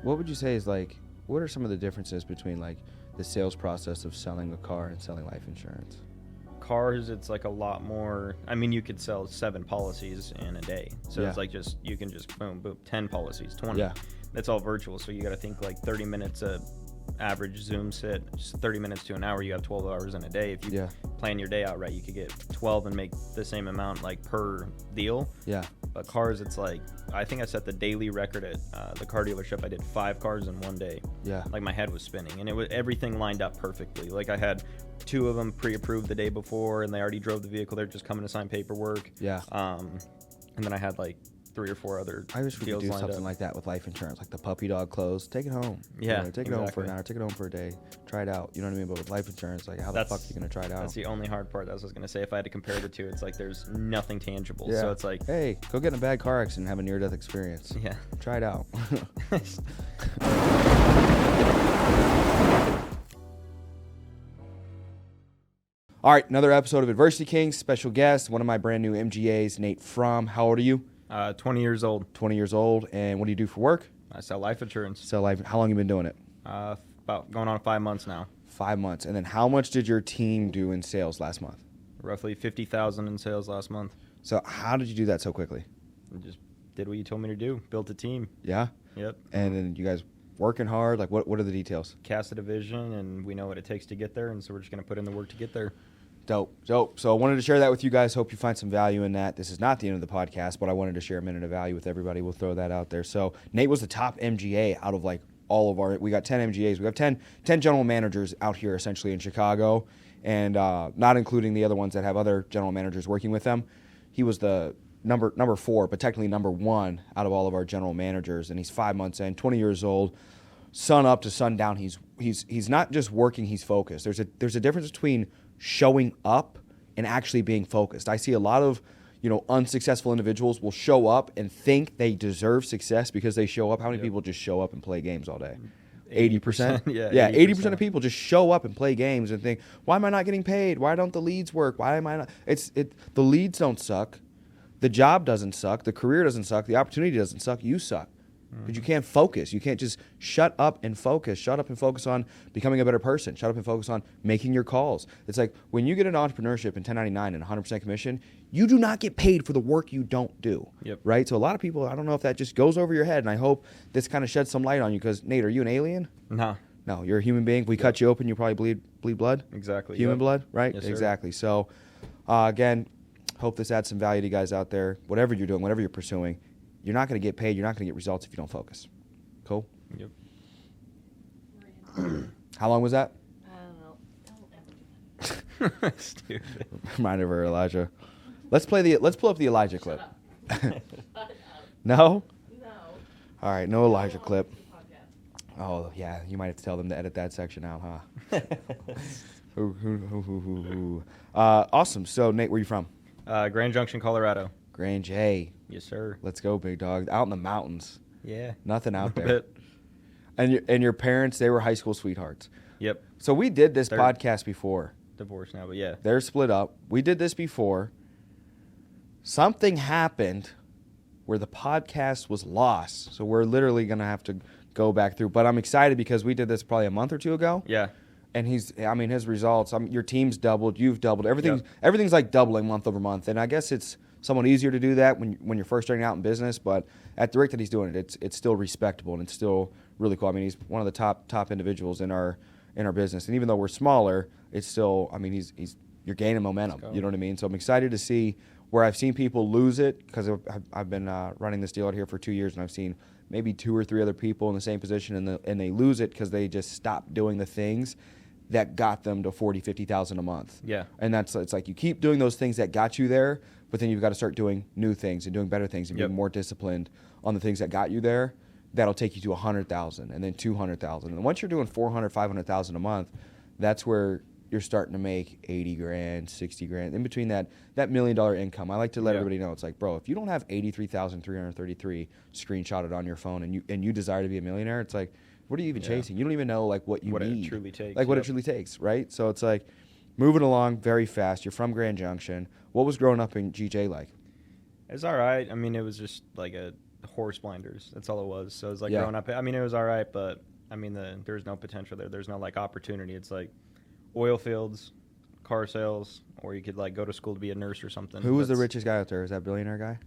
what would you say is like, what are some of the differences between like the sales process of selling a car and selling life insurance? Cars, it's like a lot more. I mean, you could sell 7 policies in a day. So it's like you can just boom, 10 policies, 20. Yeah. That's all virtual. So you got to think like 30 minutes a average Zoom sit, just 30 minutes to an hour. You have 12 hours in a day. If you plan your day out right, you could get 12 and make the same amount like per deal. Yeah. But cars, it's like, I think I set the daily record at the car dealership. I did 5 cars in one day. Yeah. Like my head was spinning, and it was everything lined up perfectly. Like I had 2 of them pre-approved the day before, and they already drove the vehicle. They're just coming to sign paperwork. Yeah. And then I had like 3 or 4 other I wish we could deals do lined something up. like that with life insurance, like the puppy dog clothes. Take it home. Yeah, take it home for an hour. Take it home for a day. Try it out. You know what I mean? But with life insurance, like how the fuck are you gonna try it out? That's the only hard part. That's what I was gonna say. If I had to compare the two, it's like there's nothing tangible. Yeah. So it's like, hey, go get in a bad car accident and have a near-death experience. yeah, Try it out. All right, another episode of Adversity Kings. Special guest, one of my brand new MGAs, Nate Frahm. How old are you? 20 years old. 20 years old. And what do you do for work? I sell life insurance. Sell life. How long have you been doing it? About going on 5 months now. 5 months. And then how much did your team do in sales last month? Roughly 50,000 in sales last month. So how did you do that so quickly? I just did what you told me to do. Built a team. Yeah? Yep. And then you guys working hard? Like what are the details? Cast a division, and we know what it takes to get there, and so we're just going to put in the work to get there. Dope. So I wanted to share that with you guys. Hope you find some value in that. This is not the end of the podcast, but I wanted to share a minute of value with everybody. We'll throw that out there. So Nate was the top MGA out of like all of we got 10 MGAs. We have 10 general managers out here essentially in Chicago, and not including the other ones that have other general managers working with them. He was the number 4, but technically number 1 out of all of our general managers, and he's 5 months in, 20 years old. Sun up to sundown, he's not just working, he's focused. There's a difference between showing up and actually being focused. I see a lot of, unsuccessful individuals will show up and think they deserve success because they show up. How many people just show up and play games all day? 80%? Yeah, 80% of people just show up and play games and think, why am I not getting paid? Why don't the leads work? Why am I not? The leads don't suck. The job doesn't suck. The career doesn't suck. The opportunity doesn't suck. You suck. But you can't focus. You can't just shut up and focus. Shut up and focus on becoming a better person. Shut up and focus on making your calls. It's like when you get an entrepreneurship in 1099 and 100% commission, you do not get paid for the work you don't do. Yep. Right? So a lot of people, I don't know if that just goes over your head, and I hope this kind of sheds some light on you because, Nate, are you an alien? No. No, you're a human being. We cut you open, you probably bleed blood. Exactly. Human blood, right? Yes, sir. Exactly. So, again, hope this adds some value to you guys out there. Whatever you're doing, whatever you're pursuing, you're not going to get paid. You're not going to get results if you don't focus. Cool? Yep. How long was that? I don't know. Don't ever do Stupid. Reminder of Elijah. Let's pull up the Elijah clip. Shut up. No? No. All right, no Elijah I clip. don't wanna listen to Oh, yeah, you might have to tell them to edit that section out, huh? Awesome. So, Nate, where are you from? Grand Junction, Colorado. Grand J. Yes, sir. Let's go, big dog. Out in the mountains. Yeah. Nothing out A there. bit. And your parents, they were high school sweethearts. Yep. So we did this They're podcast before. divorced now, but yeah. They're split up. We did this before. Something happened where the podcast was lost. So we're literally going to have to go back through. But I'm excited because we did this probably a month or 2 ago. Yeah. And his results, your team's doubled, you've doubled. Everything's like doubling month over month. And I guess it's somewhat easier to do that when you're first starting out in business. But at the rate that he's doing it, it's still respectable and it's still really cool. I mean, he's one of the top individuals in our business. And even though we're smaller, it's still, I mean, you're gaining momentum. You know what I mean? So I'm excited to see where I've seen people lose it because I've been running this deal out here for 2 years, and I've seen maybe 2 or 3 other people in the same position, and they lose it because they just stopped doing the things that got them to 40, 50,000 a month. Yeah. And it's like you keep doing those things that got you there, but then you've got to start doing new things and doing better things and being more disciplined on the things that got you there. That'll take you to 100,000 and then 200,000. And once you're doing 400, 500,000 a month, that's where you're starting to make 80 grand, 60 grand. In between that $1 million income, I like to let everybody know, it's like, bro, if you don't have 83,333 screenshotted on your phone and you desire to be a millionaire, it's like, what are you even chasing? You don't even know like what you need. It truly takes. Like what it truly takes, right? So it's like moving along very fast. You're from Grand Junction. What was growing up in GJ like? It's all right. I mean, it was just like a horse blinders. That's all it was. So it was like Yeah. growing up. I mean, it was all right, but I mean, there's no potential there. There's no like opportunity. It's like oil fields, car sales, or you could like go to school to be a nurse or something. Who was the richest guy out there? Is that billionaire guy?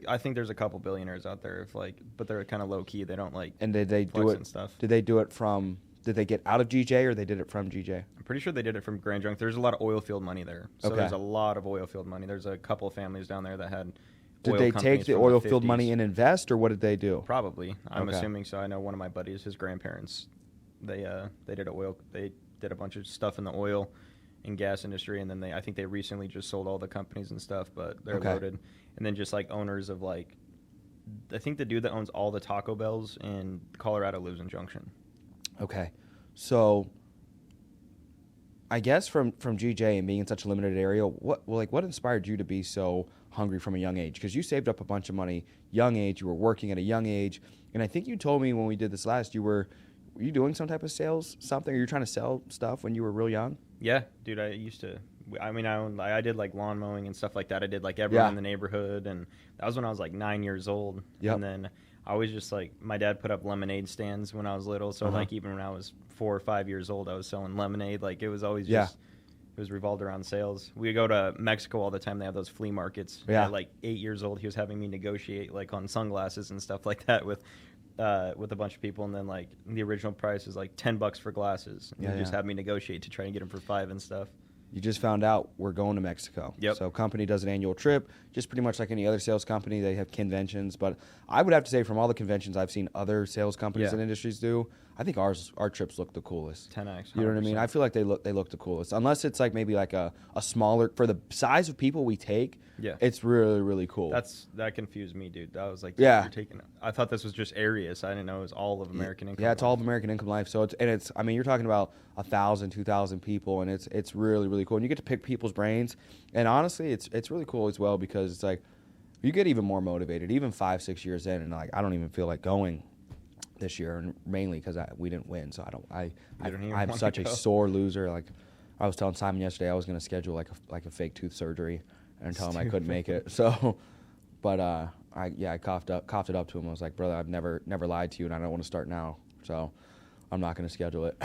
I think there's a couple billionaires out there, but they're kind of low key. They don't like. And did they do flex it? and stuff. Did they do it from? Did they get out of GJ or they did it from GJ? I'm pretty sure they did it from Grand Junction. There's a lot of oil field money there. So Okay. there's a lot of oil field money. There's a couple of families down there that had. Did oil they companies take the from oil field 50s. money and invest, or what did they do? Probably. I'm Okay. assuming so. I know one of my buddies, his grandparents, they did a bunch of stuff in the oil and gas industry, and then I think they recently just sold all the companies and stuff, but they're Okay. loaded. And then just like owners of like, I think the dude that owns all the Taco Bells in Colorado lives in Junction. Okay, so I guess from GJ and being in such a limited area, what inspired you to be so hungry from a young age? Because you saved up a bunch of money, young age. You were working at a young age, and I think you told me when we did this last, were you doing some type of sales, something? Or you were trying to sell stuff when you were real young? Yeah, dude, I used to. I mean, I did like lawn mowing and stuff like that. I did like everyone in the neighborhood, and that was when I was like 9 years old. Yep. And then I always just like, my dad put up lemonade stands when I was little, so like even when I was 4 or 5 years old, I was selling lemonade. Like it was always just, it was revolved around sales. We go to Mexico all the time. They have those flea markets. Yeah. At like 8 years old, he was having me negotiate like on sunglasses and stuff like that with a bunch of people, and then like the original price is like $10 for glasses. And he just had me negotiate to try and get them for $5 and stuff. You just found out we're going to Mexico. Yep. So company does an annual trip, just pretty much like any other sales company. They have conventions, but I would have to say from all the conventions I've seen other sales companies and industries do, I think our trips look the coolest. 10x. You know what I mean? 100%. I feel like they look the coolest. Unless it's like maybe like a smaller, for the size of people we take, it's really, really cool. That confused me, dude. I was like, Yeah. you're taking. I thought this was just Arias. I didn't know it was all of American Income. Yeah, it's Life. all of American Income Life. So it's I mean, you're talking about 1,000, 2,000 people, and it's really, really cool. And you get to pick people's brains. And honestly, it's really cool as well, because it's like you get even more motivated, even 5-6 years in, and like I don't even feel like going this year, and mainly because we didn't win. So I'm such a sore loser. Like I was telling Simon yesterday, I was going to schedule like a fake tooth surgery and tell him I couldn't make it. So, but I coughed it up to him. I was like, brother, I've never lied to you, and I don't want to start now. So I'm not going to schedule it.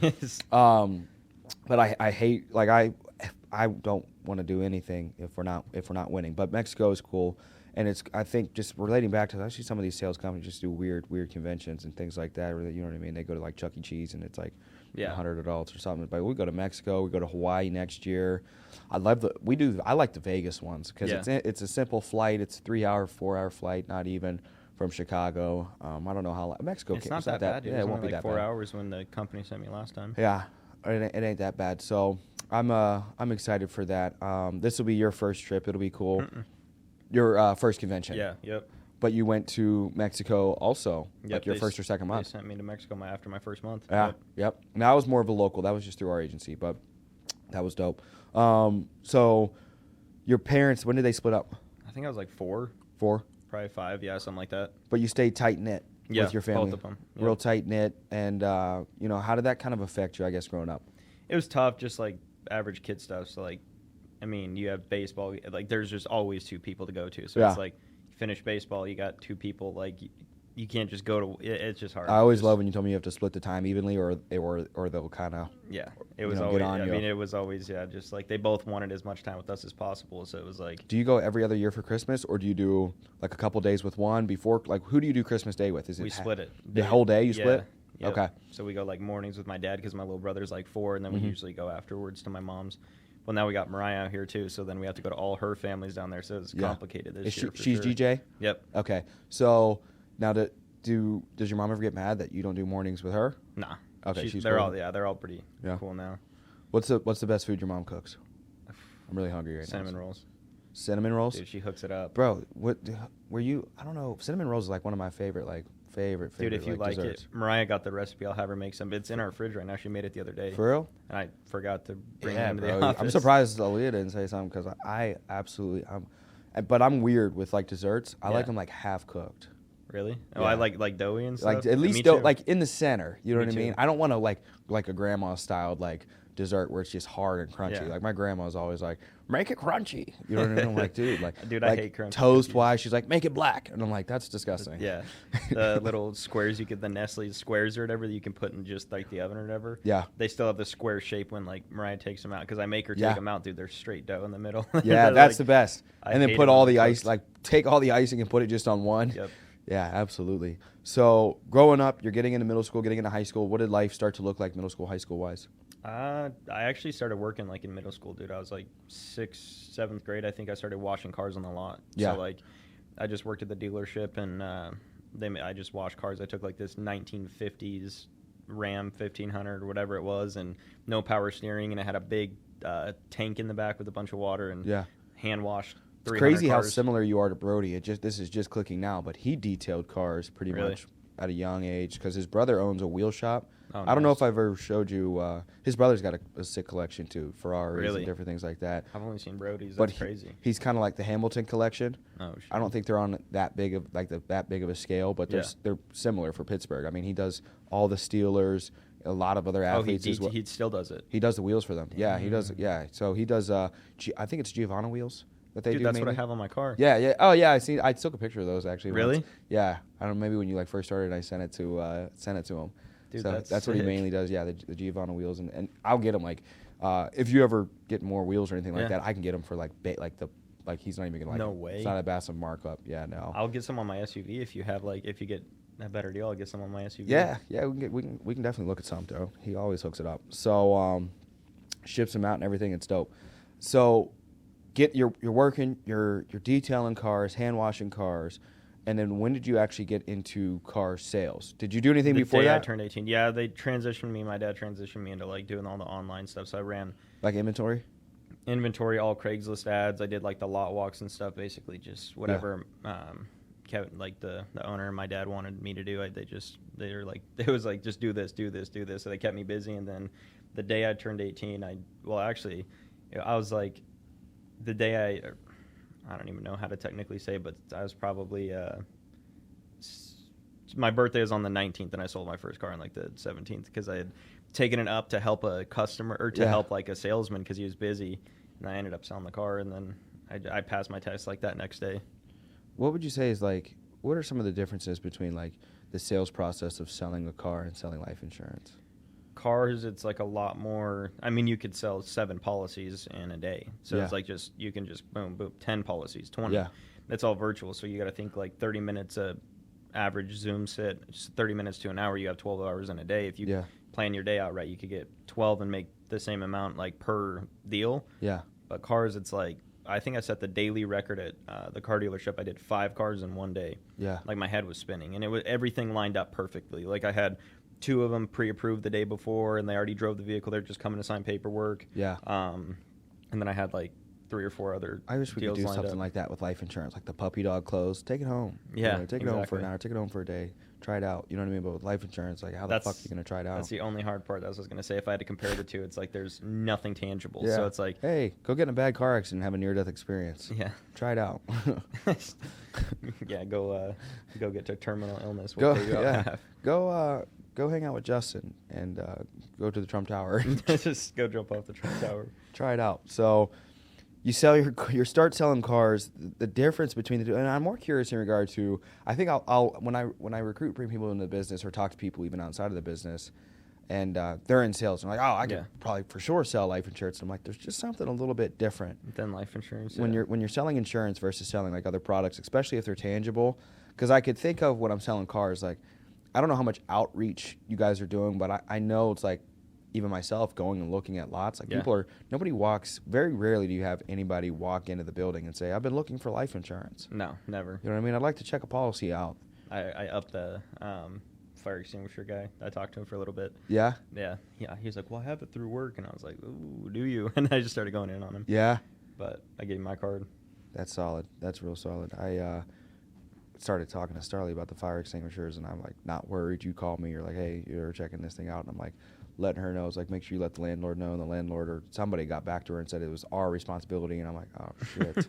Yes. But I hate, like I don't want to do anything if we're not winning. But Mexico is cool, and it's, I think, just relating back to actually some of these sales companies just do weird conventions and things like that. Or, you know what I mean? They go to like Chuck E. Cheese and it's like 100 adults or something. But we go to Mexico, we go to Hawaii next year. I like the Vegas ones because it's a simple flight. It's a 3-hour, 4-hour flight, not even, from Chicago. I don't know how long. Mexico. It's not that bad, dude. Yeah, it won't only be like that 4 bad. hours when the company sent me last time. Yeah, it ain't that bad. So I'm excited for that. This will be your first trip. It'll be cool. Your first convention. Yeah. Yep. But you went to Mexico also, like your first or second month. They sent me to Mexico after my first month. Yeah. Yep. And that was more of a local. That was just through our agency, but that was dope. So your parents, when did they split up? I think I was like 4, 4? probably 5. Yeah, something like that. But you stayed tight knit with your family. Both of them. Yep. Real tight knit, and how did that kind of affect you? I guess growing up. It was tough, just like average kid stuff. So like, I mean, you have baseball. Like, there's just always 2 people to go to. So it's like, you finish baseball, you got 2 people. Like, you can't just go to. It's just hard. I always love when you told me you have to split the time evenly, or they'll kind of. Yeah, it was get always. on I you. mean, it was always just like they both wanted as much time with us as possible. So it was like. Do you go every other year for Christmas, or do you do like a couple days with one before? Like, who do you do Christmas Day with? Is it We split it. The whole day you split? Yep. Okay. So we go like mornings with my dad because my little brother's like 4, and then we usually go afterwards to my mom's. Well, now we got Mariah out here too, so then we have to go to all her families down there. So it's complicated this year. She's GJ? Yep. Okay. So now does your mom ever get mad that you don't do mornings with her? Nah. Okay. They're all pretty Yeah. cool now. What's the best food your mom cooks? I'm really hungry right Cinnamon now. rolls. Cinnamon rolls? Dude, she hooks it up. Bro, what were you? I don't know. Cinnamon rolls is like one of my favorite. Dude, if you like desserts. it, Mariah got the recipe. I'll have her make some. It's in our fridge right now. She made it the other day. For real? And I forgot to bring it Yeah, into bro. the office. I'm surprised Aaliyah didn't say something because I absolutely but I'm weird with like desserts. I like them like half cooked. Really? Oh, Yeah. I like doughy and stuff. Like at least Me too. like in the center. You know Me what I mean? too. I don't want to like a grandma styled like dessert where it's just hard and crunchy. Yeah. Like my grandma was always like, make it crunchy. You know what I mean? I'm like, dude, Dude, like I hate crunchy toast cookies. wise. She's like, make it black, and I'm like, that's disgusting. Yeah, the little squares you get, the Nestle squares or whatever that you can put in just like the oven or whatever. Yeah. They still have the square shape when like Mariah takes them out because I make her Yeah. take them out, dude. They're straight dough in the middle. Yeah, They're that's like- the best. I And then hate put it all when the they're ice, cooked. like take all the icing and put it just on one. Yep. Yeah, absolutely. So growing up, you're getting into middle school, getting into high school. What did life start to look like middle school, high school wise? I actually started working like in middle school, dude. I was like 6th, 7th grade. I think I started washing cars on the lot. Yeah. So like, I just worked at the dealership and I just washed cars. I took like this 1950s Ram 1500 or whatever it was, and no power steering, and it had a big tank in the back with a bunch of water and Yeah. hand washed. It's crazy how similar you are to Brody. This is just clicking now, but he detailed cars pretty Really? much at a young age because his brother owns a wheel shop. Oh, I don't know nice. if I've ever showed you. His brother's got a sick collection too, Ferraris Really? and different things like that. I've only seen Brody's. But That's crazy. he's kind of like the Hamilton collection. Oh, shit. I don't think they're on that big of that big of a scale, but Yeah. they're similar for Pittsburgh. I mean, he does all the Steelers, a lot of other Oh, athletes as well. he still does it. He does the wheels for them. Yeah, he does. Yeah, so he does. I think it's Giovanna wheels that they Dude, do. that's what I mainly. have on my car. Yeah, yeah. Oh, yeah. I took a picture of those actually. Really? Once. Yeah. I don't know. Maybe when you like first started, I sent it to him. Dude, so that's what he sick. mainly does. Yeah, the Giovanna wheels, and I'll get him like if you ever get more wheels or anything like Yeah. that, I can get him for like he's not even gonna like. No it. way. It's not a massive markup. Yeah, no. I'll get some on my SUV if you get a better deal. I'll get some on my SUV. Yeah, we can definitely look at some though. He always hooks it up. So ships them out and everything. It's dope. So you're working, you're detailing cars, hand washing cars, and then when did you actually get into car sales? Did you do anything The before day that? I turned 18. Yeah, they transitioned me. My dad transitioned me into like doing all the online stuff. So I ran Like inventory? inventory, all Craigslist ads. I did like the lot walks and stuff. Basically, just whatever. Kevin, like the owner and my dad wanted me to do. They were like, it was like, just do this. So they kept me busy. And then the day I turned 18, I was like, the day I don't even know how to technically say, but I was probably my birthday was on the 19th, and I sold my first car on like the 17th because I had taken it up to help a customer or to help like a salesman because he was busy, and I ended up selling the car, and then I passed my test like that next day. What would you say is like, what are some of the differences between like the sales process of selling a car and selling life insurance? Cars, it's like a lot more. I mean, you could sell 7 policies in a day, so Yeah. it's like you can just boom 10 policies, 20. Yeah. That's all virtual, so you got to think like 30 minutes a average Zoom sit, just 30 minutes to an hour. You have 12 hours in a day. If you plan your day out right, you could get 12 and make the same amount like per deal. Yeah. But cars, it's like I think I set the daily record at the car dealership. I did 5 cars in one day. Yeah. Like my head was spinning, and it was everything lined up perfectly. Like I had 2 of them pre-approved the day before, and they already drove the vehicle. They're just coming to sign paperwork. Yeah. And then I had like 3 or 4 other. I wish we could deals do lined something up. like that with life insurance, like the puppy dog clothes. Take it home. Yeah, take it home for an exactly. hour. Take it home for a day. Try it out. You know what I mean? But with life insurance, like how the fuck are you gonna try it out? That's the only hard part. That's what I was gonna say. If I had to compare the two, it's like there's nothing tangible. Yeah. So it's like, hey, go get in a bad car accident and have a near-death experience. yeah, Try it out. yeah, go get to terminal illness. Go, We'll pay you out yeah. half. Go hang out with Justin and go to the Trump Tower. Just go jump off the Trump Tower. Try it out. So you sell you start selling cars. The difference between the two, and I'm more curious in regard to. I think I'll when I recruit, bring people into the business or talk to people even outside of the business, and they're in sales. And I'm like, oh, I could probably for sure sell life insurance. And I'm like, there's just something a little bit different Then life insurance. when you're selling insurance versus selling like other products, especially if they're tangible. Because I could think of when I'm selling cars, like I don't know how much outreach you guys are doing, but I know it's like even myself going and looking at lots, like nobody walks, very rarely do you have anybody walk into the building and say, I've been looking for life insurance. No, never. You know what I mean? I'd like to check a policy out. I upped the fire extinguisher guy. I talked to him for a little bit. Yeah? Yeah. He was like, well, I have it through work. And I was like, ooh, do you? And I just started going in on him. Yeah? But I gave him my card. That's solid. That's real solid. I started talking to Starley about the fire extinguishers, and I'm like, not worried. You call me. You're like, hey, you're checking this thing out. And I'm like, letting her know. It's like, make sure you let the landlord know. And the landlord or somebody got back to her and said it was our responsibility. And I'm like, oh, shit.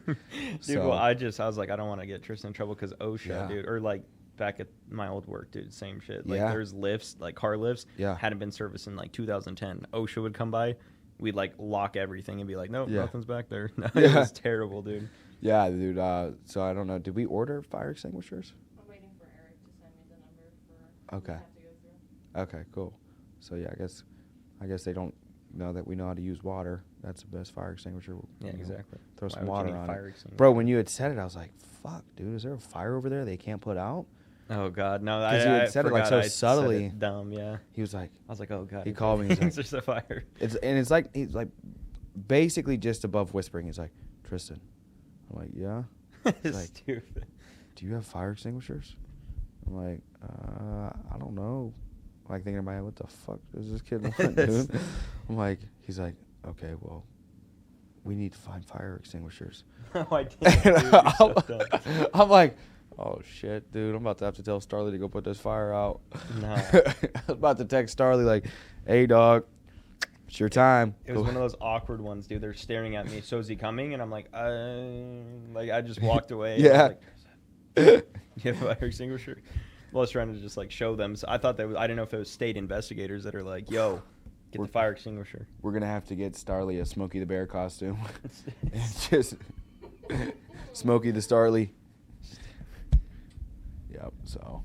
Dude, well, I was like, I don't want to get Tristan in trouble because OSHA, Yeah. dude, or like back at my old work, dude, same shit. Like Yeah. there's lifts, like car lifts, Yeah. hadn't been serviced in like 2010. OSHA would come by, we'd like lock everything and be like, nope, Yeah. nothing's back there. No, Yeah. It was terrible, dude. Yeah, dude. So I don't know. Did we order fire extinguishers? I'm waiting for Eric to send me the number for. Okay. We have to go through. Okay, cool. So yeah, I guess they don't know that we know how to use water. That's the best fire extinguisher. Yeah, You know, exactly. Throw Why some would you water need on fire it. extinguisher? Bro, when you had said it, I was like, fuck, dude, is there a fire over there they can't put out? Oh God, no! 'Cause you had I said it, like, forgot so I said it subtly. dumb, yeah. He was like, I was like, oh God. He called me, he's like- there's a fire. it's like, he's like, basically just above whispering. He's like, Tristan. I'm like, yeah. He's like, Stupid. do you have fire extinguishers? I'm like, I don't know. Like thinking in my head, what the fuck does this kid want, dude? I'm like, he's like, okay, well, we need to find fire extinguishers. No, I didn't. Dude, you're so dumb. I'm like, oh shit, dude, I'm about to have to tell Starly to go put this fire out. No. I was about to text Starly like, hey dog, it's your time. It was one of those awkward ones, dude. They're staring at me. So is he coming? And I'm like I just walked away. Yeah. I was like, you have a fire extinguisher? Well, I was trying to just like show them. So I thought I didn't know if it was state investigators that are like, yo, get the fire extinguisher. We're gonna have to get Starly a Smokey the Bear costume. It's just Smokey the Starly. Yep. So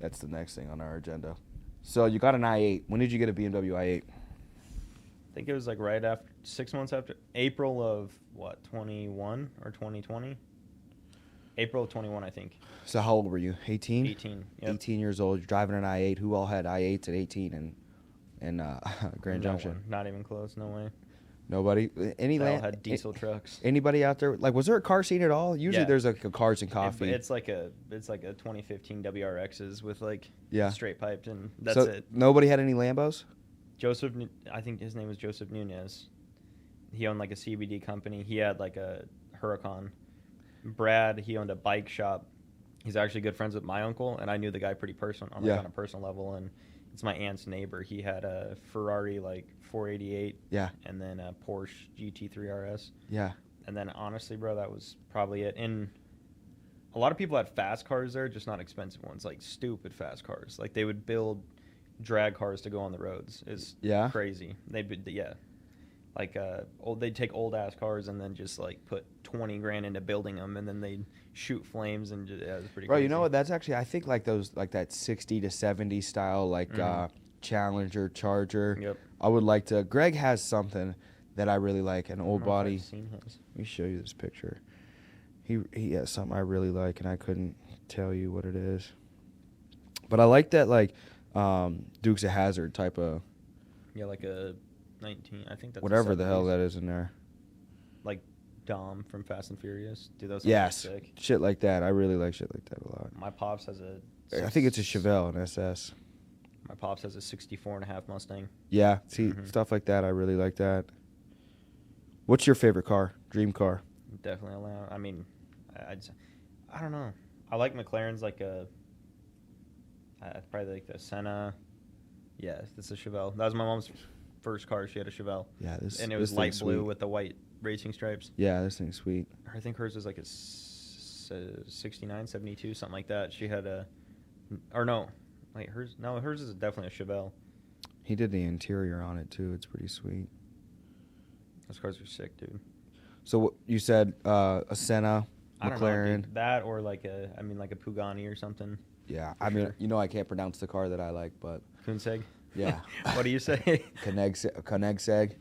that's the next thing on our agenda. So you got an i8. When did you get a BMW i8? I think it was like right after 6 months after April of what 21 or 2020. April of 21, I think. So how old were you? 18? 18. Yep. 18 years old. You're driving an i8. Who all had i8s at 18 in Grand No Junction? one. Not even close. No way. Nobody? Any They all land? had diesel trucks. Anybody out there? Like, was there a car scene at all? Usually Yeah. there's like a cars and coffee. It's like a 2015 WRXs with like Yeah. straight piped, and that's so it. Nobody had any Lambos? I think his name was Joseph Nunez. He owned like a CBD company. He had like a Huracan. Brad, he owned a bike shop. He's actually good friends with my uncle, and I knew the guy pretty on a personal level. And it's my aunt's neighbor. He had a Ferrari like 488, Yeah. and then a Porsche GT3 RS. Yeah. And then honestly, bro, that was probably it. And a lot of people had fast cars there, just not expensive ones, like stupid fast cars. Like they would build drag cars to go on the roads. It's Yeah? crazy. Like they'd take old ass cars and then just like put 20 grand into building them, and then they'd shoot flames, and it was pretty. Bro, crazy. you know what? That's actually, I think like those, like that 60 to 70 style, like Challenger, Charger. Yep. I would like to. Greg has something that I really like, an old I don't know if body. I've seen his. Let me show you this picture. He has something I really like, and I couldn't tell you what it is. But I like that, like, Dukes of Hazzard type of Yeah, like a 19. I think that's whatever a the hell 70s. that is in there. Like Dom from Fast and Furious. Dude, those Yes, are sick. shit like that. I really like shit like that a lot. My pops has a. I think it's a Chevelle, an SS. My pops has a 64.5 Mustang. Yeah, see, Mhm. stuff like that. I really like that. What's your favorite car? Dream car? Definitely allow. I mean, I don't know. I like McLaren's like probably like the Senna. Yeah, this is a Chevelle. That was my mom's first car. She had a Chevelle. Yeah, this And it was this light thing's blue sweet. with the white racing stripes. Yeah, this thing's sweet. I think hers was like a 69, 72, something like that. She had a, or no, wait, hers is definitely a Chevelle. He did the interior on it too. It's pretty sweet. Those cars are sick, dude. So what you said a Senna, I don't know, McLaren. dude. That or like a Pagani or something. Yeah, For I mean, sure. you know, I can't pronounce the car that I like, but Koenigsegg. yeah. What do you say? Koenigsegg.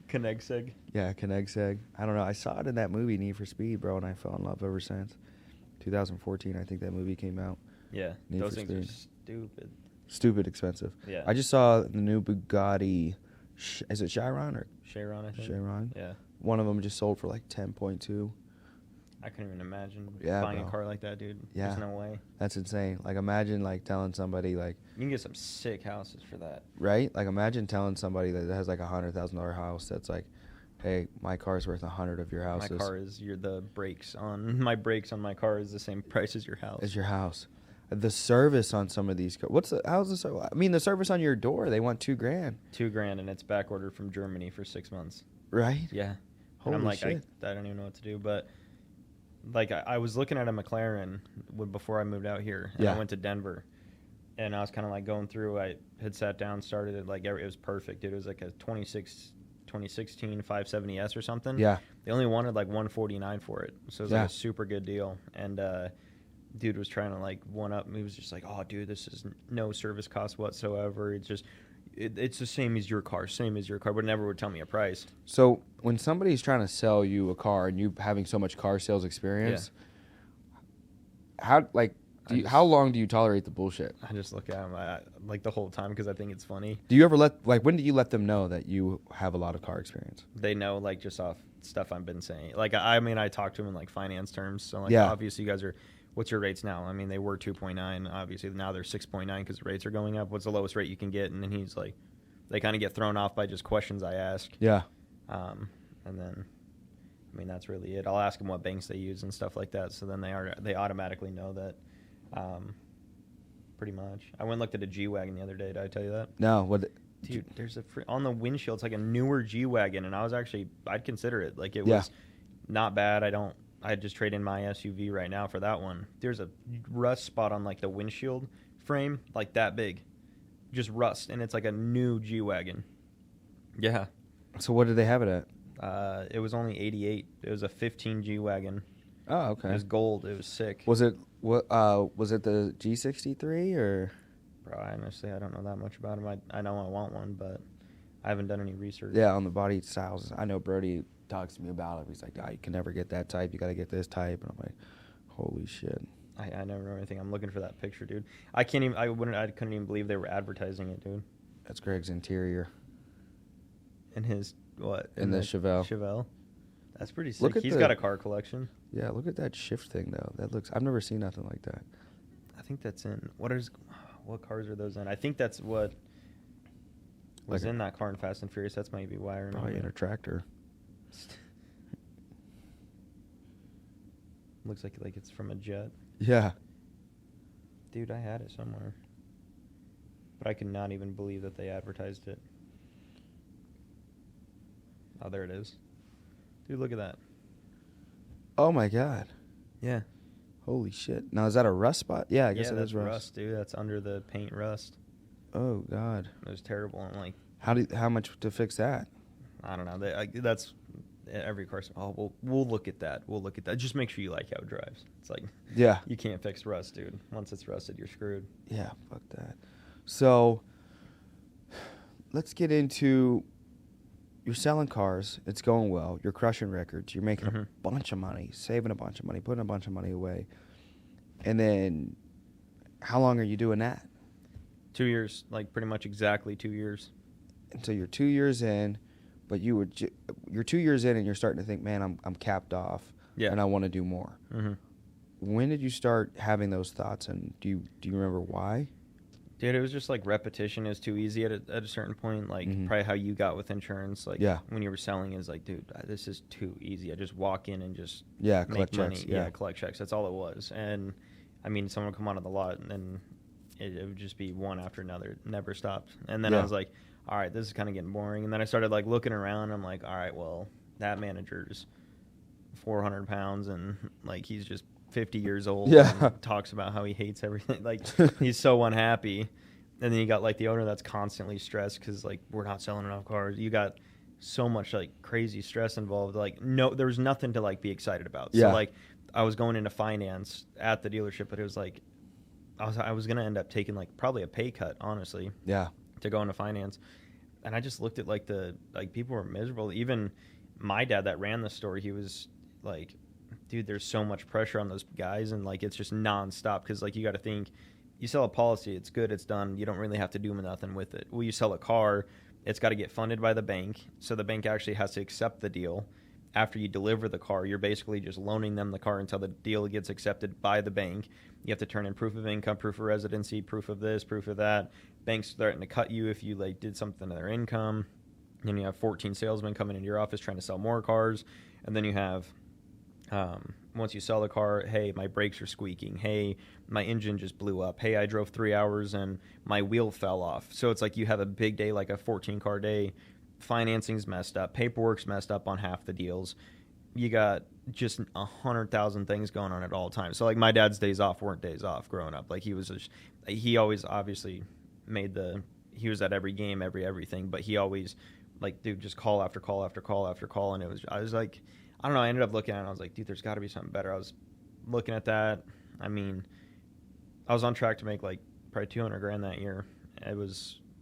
Koenigsegg. Yeah, Koenigsegg. I don't know. I saw it in that movie Need for Speed, bro, and I fell in love ever since. 2014, I think that movie came out. Yeah, Need those for things are Speed. stupid. Stupid expensive. Yeah. I just saw the new Bugatti. Is it Chiron or Chiron, I think. Chiron? Yeah. One of them just sold for like 10.2. I couldn't even imagine Yeah, buying bro. a car like that, dude. Yeah. There's no way. That's insane. Like, imagine like telling somebody like, You can get some sick houses for that. right? Like, imagine telling somebody that has like $100,000 house that's like, hey, my car's worth 100 of your houses. My car is my brakes on my car is the same price as your house. Is your house. The service on some of these cars. How's the service? I mean, the service on your door, they want $2,000. $2,000 and it's back ordered from Germany for 6 months. Right? Yeah. Holy and I'm like, shit. I don't even know what to do. But like, I was looking at a McLaren before I moved out here, and Yeah. I went to Denver, and I was kind of like going through. I had sat down, started it, like it was perfect. It was like a 26 2016 570S or something. Yeah. They only wanted like 149 for it. So it was like a super good deal. And dude was trying to like one up. He was just like, oh, dude, this is no service cost whatsoever. It's just, it's the same as your car, but never would tell me a price. So when somebody's trying to sell you a car and you having so much car sales experience, how long do you tolerate the bullshit? I just look at them like the whole time because I think it's funny. Do you ever when do you let them know that you have a lot of car experience? They know, like, just off stuff I've been saying. Like, I mean, I talk to them in like finance terms. So like, obviously you guys are, what's your rates now? I mean, they were 2.9. Obviously now they're 6.9 because the rates are going up. What's the lowest rate you can get? And then he's like, they kind of get thrown off by just questions I ask. Yeah. And then, I mean, that's really it. I'll ask them what banks they use and stuff like that. So then they automatically know that. Pretty much. I went and looked at a G-Wagon the other day. Did I tell you that? No. What? Dude, there's on the windshield, it's like a newer G-Wagon, and I'd consider it. Like, it was not bad. I'd just trade in my SUV right now for that one. There's a rust spot on, like, the windshield frame, like that big. Just rust, and it's like a new G-Wagon. Yeah. So what did they have it at? It was only 88. It was a 15 G-Wagon. Oh, okay. It was gold. It was sick. Was it the G63 or? Bro, honestly, I don't know that much about them. I know I want one, but I haven't done any research. Yeah, on the body styles. I know Brody talks to me about it. He's like, you can never get that type. You got to get this type. And I'm like, holy shit. I never know anything. I'm looking for that picture, dude. I couldn't even believe they were advertising it, dude. That's Greg's interior. In his, what? In the Chevelle. Chevelle. That's pretty sick. He's got a car collection. Yeah, look at that shift thing, though. I've never seen nothing like that. I think that's in, what cars are those in? I think that's what was in that car in Fast and Furious. That's maybe why I remember. Probably in a tractor. Looks like it's from a jet. Yeah. Dude, I had it somewhere. But I could not even believe that they advertised it. Oh, there it is. Dude, look at that. Oh, my God. Yeah. Holy shit. Now, is that a rust spot? Yeah, I guess it is rust. Rust, dude. That's under the paint rust. Oh, God. It was terrible. I'm like, how much to fix that? I don't know. That's every car. Oh, we'll look at that. We'll look at that. Just make sure you like how it drives. It's like, yeah, you can't fix rust, dude. Once it's rusted, you're screwed. Yeah, fuck that. So, let's get into, you're selling cars. It's going well. You're crushing records. You're making a bunch of money, saving a bunch of money, putting a bunch of money away. And then, how long are you doing that? 2 years, like pretty much exactly 2 years. And so you're 2 years in, but you're 2 years in and you're starting to think, man, I'm capped off, and I want to do more. Mm-hmm. When did you start having those thoughts, and do you remember why? Dude, it was just like repetition is too easy at a certain point. Like probably how you got with insurance. Like when you were selling is like, dude, this is too easy. I just walk in and just collect checks. Yeah, collect checks. That's all it was. And I mean, someone would come onto the lot and then it would just be one after another. It never stopped. And then I was like, all right, this is kind of getting boring. And then I started like looking around. I'm like, all right, well, that manager's 400 pounds and like he's just 50 years old and talks about how he hates everything. Like he's so unhappy. And then you got like the owner that's constantly stressed because like we're not selling enough cars. You got so much like crazy stress involved. Like there was nothing to like be excited about. So like I was going into finance at the dealership, but it was like I was gonna end up taking like probably a pay cut, honestly. Yeah. To go into finance. And I just looked at like people were miserable. Even my dad that ran the store, he was like, dude, there's so much pressure on those guys and like it's just nonstop because like you got to think, you sell a policy, it's good, it's done, you don't really have to do nothing with it. Well, you sell a car, it's got to get funded by the bank, so the bank actually has to accept the deal. After you deliver the car, you're basically just loaning them the car until the deal gets accepted by the bank. You have to turn in proof of income, proof of residency, proof of this, proof of that. Banks threaten to cut you if you like did something to their income. And then you have 14 salesmen coming into your office trying to sell more cars, and then you have once you sell the car, hey, my brakes are squeaking. Hey, my engine just blew up. Hey, I drove 3 hours and my wheel fell off. So it's like you have a big day, like a 14-car day. Financing's messed up. Paperwork's messed up on half the deals. You got just 100,000 things going on at all times. So like my dad's days off weren't days off growing up. Like he always obviously he was at every game, everything, but he always like, dude, just call after call after call after call. And I was like, I don't know. I ended up looking at it and I was like, dude, there's got to be something better. I was looking at that. I mean, I was on track to make like probably 200 grand that year.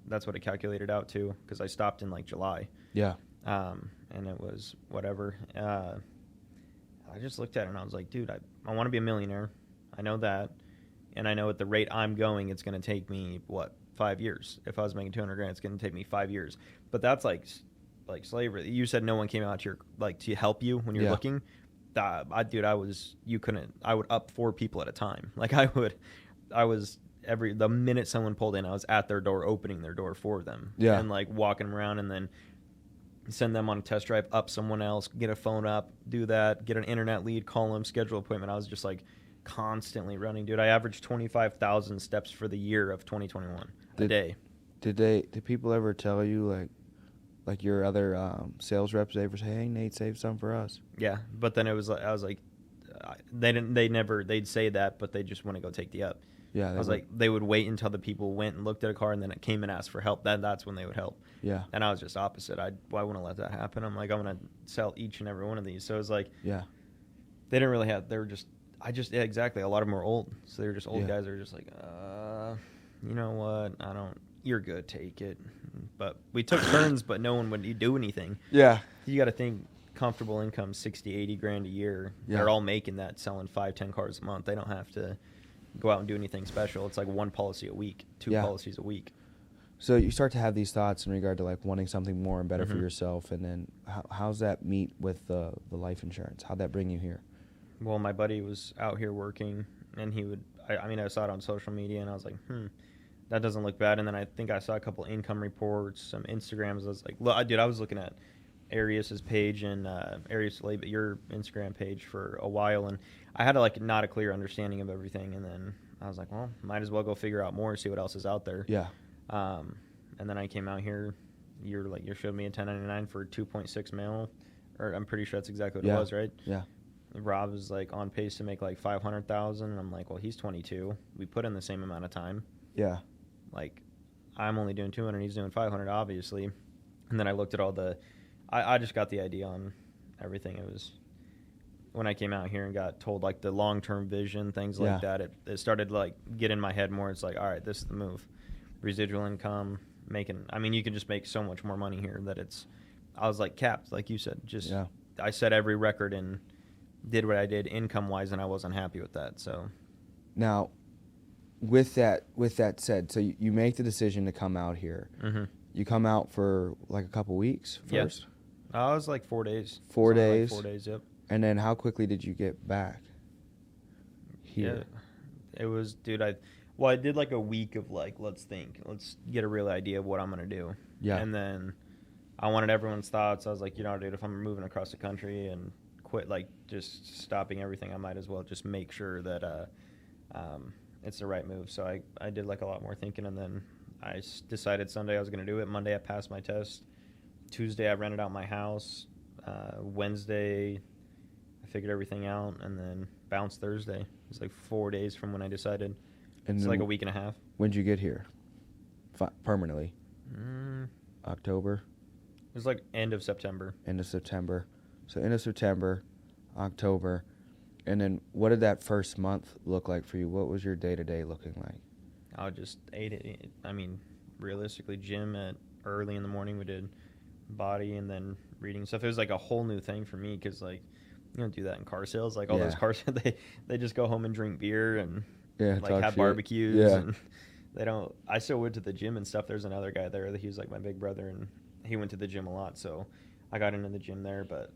That's what it calculated out to, because I stopped in like July. Yeah. And it was whatever. I just looked at it and I was like, dude, I want to be a millionaire. I know that. And I know at the rate I'm going, it's going to take me, 5 years. If I was making 200 grand, it's going to take me 5 years. But that's like slavery. You said no one came out to help you when you're looking. I would up 4 people at a time. Like the minute someone pulled in, I was at their door, opening their door for them. Yeah. And like walking around and then send them on a test drive, up someone else, get a phone up, do that, get an internet lead, call them, schedule an appointment. I was just like constantly running, dude. I averaged 25,000 steps for the year of 2021 a day. Did people ever tell you like your other sales reps ever say, hey, Nate, save some for us? Yeah, but then it was like, I was like, they'd say that, but they just want to go take the up. Yeah, I was like, they would wait until the people went and looked at a car and then it came and asked for help. That's when they would help. Yeah. And I was just opposite. I wouldn't let that happen. I'm like, I'm going to sell each and every one of these. So it was like, yeah, they didn't really have, yeah, exactly. A lot of them were old. So they were just old guys that were just like, you know what? You're good. Take it. But we took turns, but no one would do anything. Yeah. You got to think comfortable income, 60, 80 grand a year. Yeah. They're all making that, selling 5-10 cars a month. They don't have to go out and do anything special. It's like 1 policy a week, 2 policies a week. So you start to have these thoughts in regard to like wanting something more and better for yourself, and then how's that meet with the life insurance? How'd that bring you here? Well, my buddy was out here working, and I saw it on social media, and I was like, that doesn't look bad. And then I think I saw a couple income reports, some Instagrams. I was like, look, dude, I was looking at Arias's page and AriasDlabik, your Instagram page, for a while, and I had not a clear understanding of everything. And then I was like, well, might as well go figure out more, see what else is out there. Yeah. And then I came out here. You showed me a 1099 for 2.6 mil, or I'm pretty sure that's exactly what it was, right? Yeah. Rob was like on pace to make like 500,000, and I'm like, well, he's 22. We put in the same amount of time. Yeah. Like, I'm only doing 200, he's doing 500, obviously. And then I looked at all I just got the idea on everything. It was when I came out here and got told like the long-term vision, things like that. It started to like get in my head more. It's like, all right, this is the move. Residual income, you can just make so much more money here that I was like capped, like you said. I set every record and did what I did income-wise, and I wasn't happy with that. So now, with that said, so you make the decision to come out here. Mm-hmm. You come out for like a couple weeks first? Yeah. I was like 4 days. 4 days? Like 4 days, yep. And then how quickly did you get back here? Yeah. It was, dude, I did like a week of like, let's get a real idea of what I'm going to do. Yeah. And then I wanted everyone's thoughts. I was like, dude, if I'm moving across the country and quit, like just stopping everything, I might as well just make sure that it's the right move. So I did like a lot more thinking, and then I decided Sunday I was going to do it. Monday I passed my test. Tuesday I rented out my house. Wednesday I figured everything out, and then bounced Thursday. It was like 4 days from when I decided. And it's like a week and a half. When did you get here? Permanently? October? It was like end of September. End of September. So end of September, October. And then what did that first month look like for you? What was your day-to-day looking like? I just ate it. Realistically, gym at early in the morning. We did body and then reading stuff. It was like a whole new thing for me, because like you don't do that in car sales. Like all those cars, they just go home and drink beer and like have barbecues. And they don't. I still went to the gym and stuff. There's another guy there that he was like my big brother, and he went to the gym a lot. So I got into the gym there, but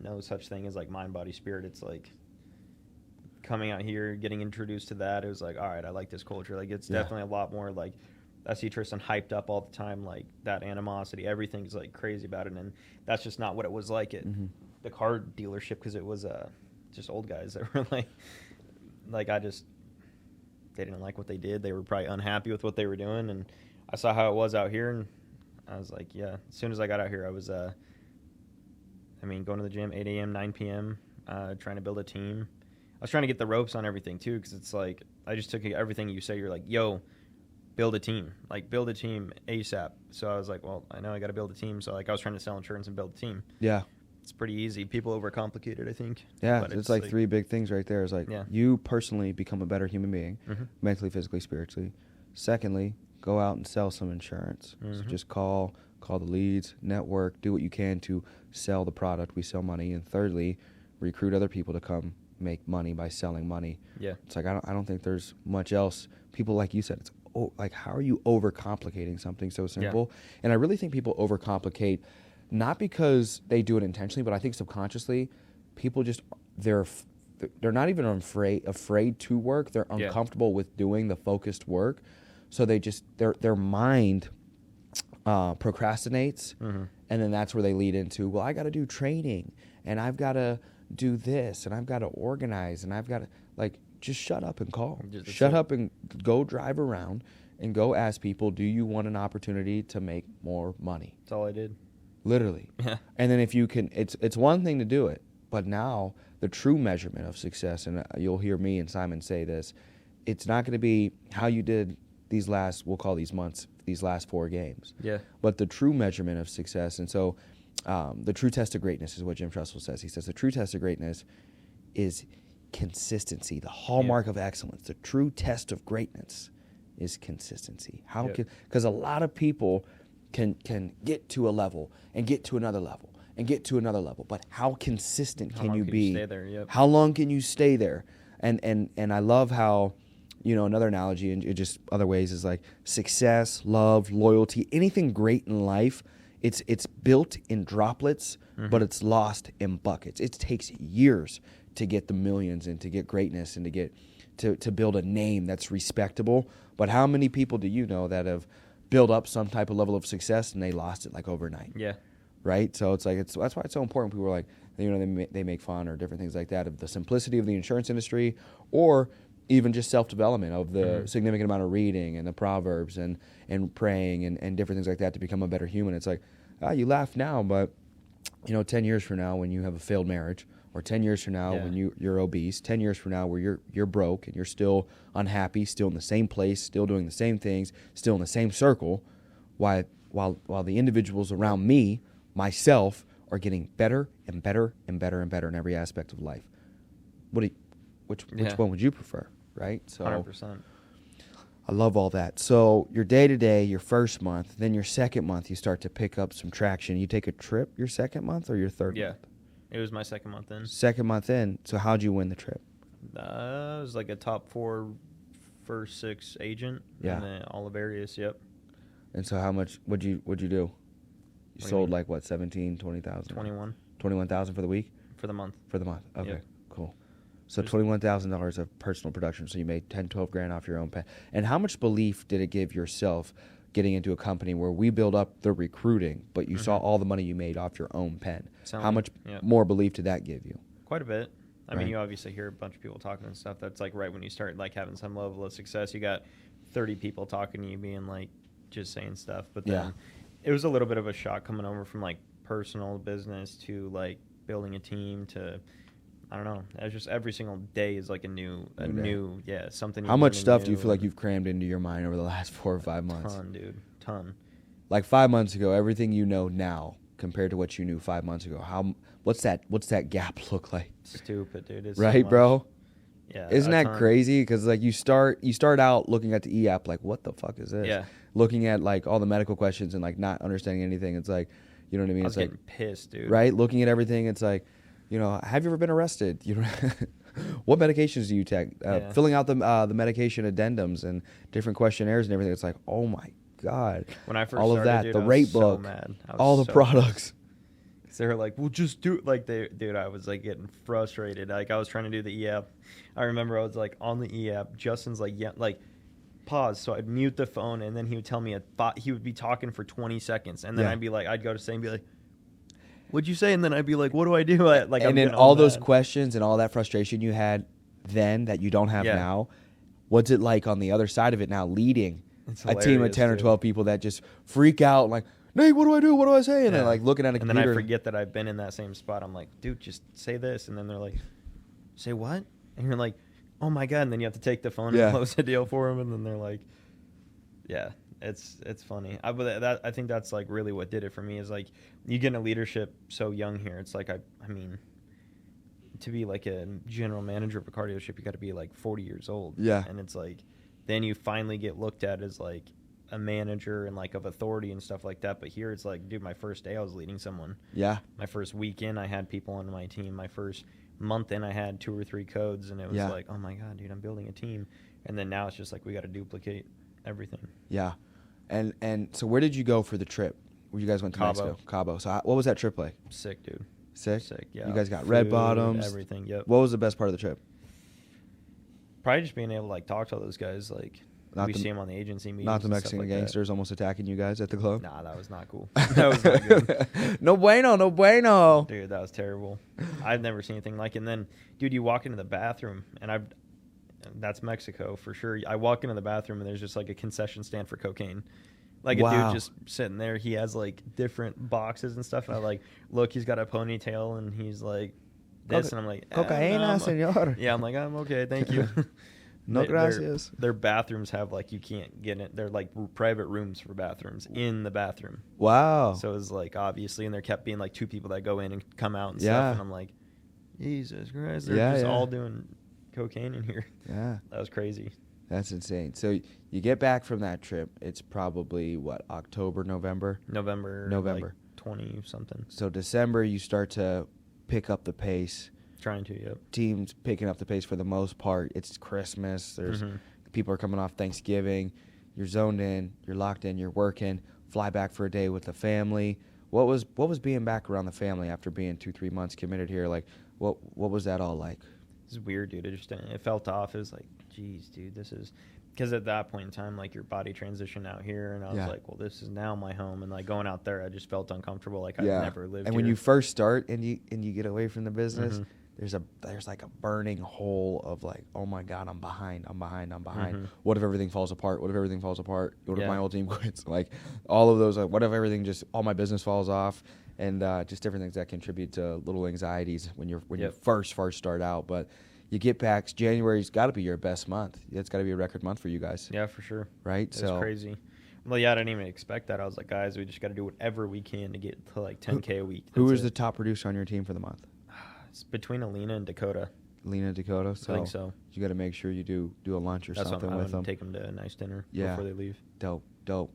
no such thing as like mind, body, spirit. It's like coming out here, getting introduced to that. It was like, all right, I like this culture. Like it's definitely a lot more like, I see Tristan hyped up all the time, like that animosity, everything's like crazy about it, and that's just not what it was like at the car dealership, because it was just old guys that were like they didn't like what they did. They were probably unhappy with what they were doing, and I saw how it was out here, and I was like, yeah. As soon as I got out here, I was going to the gym 8 a.m., 9 p.m., trying to build a team. I was trying to get the ropes on everything too, because it's like I just took everything you say. You're like, yo, build a team ASAP. So I was like, well, I know I got to build a team. So like I was trying to sell insurance and build a team. Yeah. It's pretty easy. People overcomplicate it, I think. Yeah, But it's like three big things right there. It's like you personally become a better human being, mentally, physically, spiritually. Secondly, go out and sell some insurance. So just call the leads, network, do what you can to sell the product. We sell money. And thirdly, recruit other people to come make money by selling money. Yeah. It's like I don't think there's much else. People, like you said, it's like, how are you overcomplicating something so simple? Yeah. And I really think people overcomplicate, not because they do it intentionally, but I think subconsciously, people just they're not even afraid to work. They're uncomfortable with doing the focused work, so they just their mind procrastinates, and then that's where they lead into, well, I got to do training, and I've got to do this, and I've got to organize, and I've got to, like, just shut up and call. Shut up and go drive around and go ask people, do you want an opportunity to make more money? That's all I did. Literally. Yeah. And then if you can, it's one thing to do it, but now the true measurement of success, and you'll hear me and Simon say this, it's not going to be how you did these last, we'll call these months, these last 4 games. Yeah. But the true measurement of success, and so the true test of greatness is what Jim Tressel says. He says the true test of greatness is consistency, the hallmark of excellence. The true test of greatness is consistency. Because a lot of people can get to a level and get to another level and get to another level, but how consistent can you be? Stay there? Yep. How long can you stay there? And I love how, another analogy and just other ways is like success, love, loyalty, anything great in life. It's built in droplets, but it's lost in buckets. It takes years to get the millions and to get greatness and to get to build a name that's respectable. But how many people do you know that have built up some type of level of success and they lost it like overnight? Yeah. Right? So it's like that's why it's so important. People are like, they make fun or different things like that of the simplicity of the insurance industry, or even just self-development of the significant amount of reading and the Proverbs and praying and different things like that to become a better human. It's like, you laugh now, but 10 years from now when you have a failed marriage, or 10 years from now when you're obese, 10 years from now where you're broke and you're still unhappy, still in the same place, still doing the same things, still in the same circle, while the individuals around me, myself, are getting better and better and better and better in every aspect of life. Which one would you prefer, right? So 100%. I love all that. So your day-to-day, your first month, then your second month, you start to pick up some traction. You take a trip your second month or your third month? It was my second month in. Second month in. So how'd you win the trip? It was like a top 4 first 6 agent. Yeah. And then all of Arias, yep. And so how much, what'd you do? You sold like what, 17, 20,000? 21. 21,000 for the week? For the month. For the month. Okay, yep. Cool. So $21,000 of personal production. So you made 10, 12 grand off your own pen. And how much belief did it give yourself getting into a company where we build up the recruiting, but you saw all the money you made off your own pen? How much more belief did that give you? Quite a bit. I mean, you obviously hear a bunch of people talking and stuff. That's like right when you start like having some level of success, you got 30 people talking to you being like just saying stuff. But then it was a little bit of a shock coming over from like personal business to like building a team to, I don't know. It's just every single day is like a new something. How much stuff do you feel like you've crammed into your mind over the last 4 or 5 months? Ton, dude. Ton. Like 5 months ago, everything you know now compared to what you knew 5 months ago. What's that gap look like? Stupid, dude. It's right, so bro? Yeah. Isn't that crazy? Because like you start out looking at the e-app like, what the fuck is this? Yeah. Looking at like all the medical questions and like not understanding anything. It's like, you know what I mean? I was getting pissed, dude. Right? Looking at everything, it's like, have you ever been arrested? What medications do you take? Filling out the medication addendums and different questionnaires and everything. It's like, oh my God. When I first all started, of that, dude, the I rate was book, so mad. all the products. They were like, well, just do it. Like, dude, I was like getting frustrated. Like, I was trying to do the e-app. I remember I was like on the e-app. Justin's like, pause. So I'd mute the phone, and then he would tell me he would be talking for 20 seconds, and then I'd be like, I'd go to say and be like, what'd you say? And then I'd be like, what do I do? Like, and then all those questions and all that frustration you had then that you don't have now, what's it like on the other side of it now, leading a team of 10 or 12 people that just freak out like, Nate, what do I do? What do I say? And then like looking at a computer. And then I forget that I've been in that same spot. I'm like, dude, just say this. And then they're like, say what? And you're like, oh my God. And then you have to take the phone and close the deal for them. And then they're like, Yeah, it's funny. I think that's like really what did it for me is like you get into leadership so young here. It's like I mean, to be like a general manager of a cardio ship, you got to be like 40 years old. Yeah. And it's like then you finally get looked at as like a manager and like of authority and stuff like that. But here it's like, dude, my first day I was leading someone. Yeah. My first weekend I had people on my team. My first month in I had 2 or 3 codes, and it was like, oh my god, dude, I'm building a team. And then now it's just like we got to duplicate everything. Yeah. And so where did you go for the trip? Where you guys went to Cabo. Mexico? Cabo. So what was that trip like? Sick, dude. Sick? Sick, yeah. You guys got Food, red bottoms. Everything, yep. What was the best part of the trip? Probably just being able to like talk to all those guys. Like Not we the- see them on the agency meetings. Not the and stuff Mexican like gangsters almost attacking you guys at the club? That. Nah, that was not cool. That was not good. No bueno, no bueno. Dude, that was terrible. I've never seen anything like it. And then, dude, you walk into the bathroom, and that's Mexico for sure. I walk into the bathroom, and there's just like a concession stand for cocaine. Like a Wow. dude just sitting there. He has like different boxes and stuff. And I like, look, he's got a ponytail, and he's like this. And I'm like, Cocaína, no, señor. Yeah, I'm like, I'm okay, thank you. No Their- gracias. Their bathrooms have like you can't get in. They're like private rooms for bathrooms in the bathroom. Wow. So it's like obviously, and there kept being like 2 people that go in and come out and Yeah. stuff. And I'm like, Jesus Christ, they're Yeah, just yeah. all doing cocaine in here. Yeah. That was crazy. That's insane. So you get back from that trip. It's probably, what, October, November? November. November. Like 20 something. So December, you start to pick up the pace. Trying to, yep. Teams picking up the pace for the most part. It's Christmas. There's Mhm. people are coming off Thanksgiving. You're zoned in. You're locked in. You're working. Fly back for a day with the family. What was being back around the family after being 2-3 months committed here? Like, what was that all like? It's weird, dude. It felt off. It was like, geez, dude, this is because at that point in time, like your body transitioned out here, and I was Yeah. like, well, this is now my home. And like going out there, I just felt uncomfortable. Like Yeah. I've never lived. And when here. you first start and you get away from the business, Mhm. there's like a burning hole of like, oh my god, I'm behind. Mhm. What if everything falls apart? What if everything falls apart? What if Yeah. my whole team quits? Like all of those. Like, what if everything all my business falls off? And just different things that contribute to little anxieties when you Yep. first start out. But you get back. January's got to be your best month. It's got to be a record month for you guys, Yeah, for sure. right? It's crazy. Well, yeah, I didn't even expect that. I was like, guys, we just got to do whatever we can to get to like 10K a week. Who That's was the it. top producer on your team for the month? It's between Alina and Dakota. Lena Dakota. I think so. You got to make sure you do a lunch or That's something what I'm with them. take them to a nice dinner Yeah. before they leave. Dope.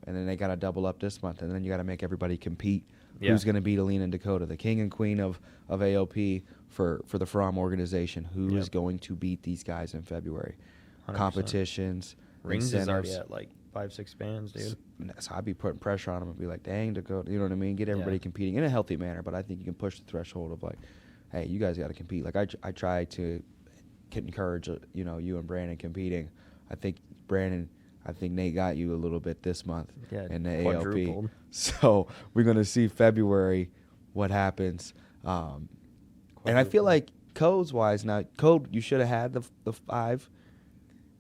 And then they got to double up this month, and then you got to make everybody compete. Yeah. Who's going to beat Alina and Dakota, the king and queen of AOP for the Frahm organization? Who is Yep. going to beat these guys in February? 100%. Competitions, Rings is incentives. already at like 5-6 bands, dude. So I'd be putting pressure on them and be like, dang, Dakota, you know what I mean? Get everybody Yeah. competing in a healthy manner, but I think you can push the threshold of like, hey, you guys got to compete. Like I try to encourage, you and Brandon competing. I think Nate got you a little bit this month Yeah, in the quadrupled. ALP. So we're going to see February what happens. And I feel Quadrupled. like codes-wise, now, you should have had the 5.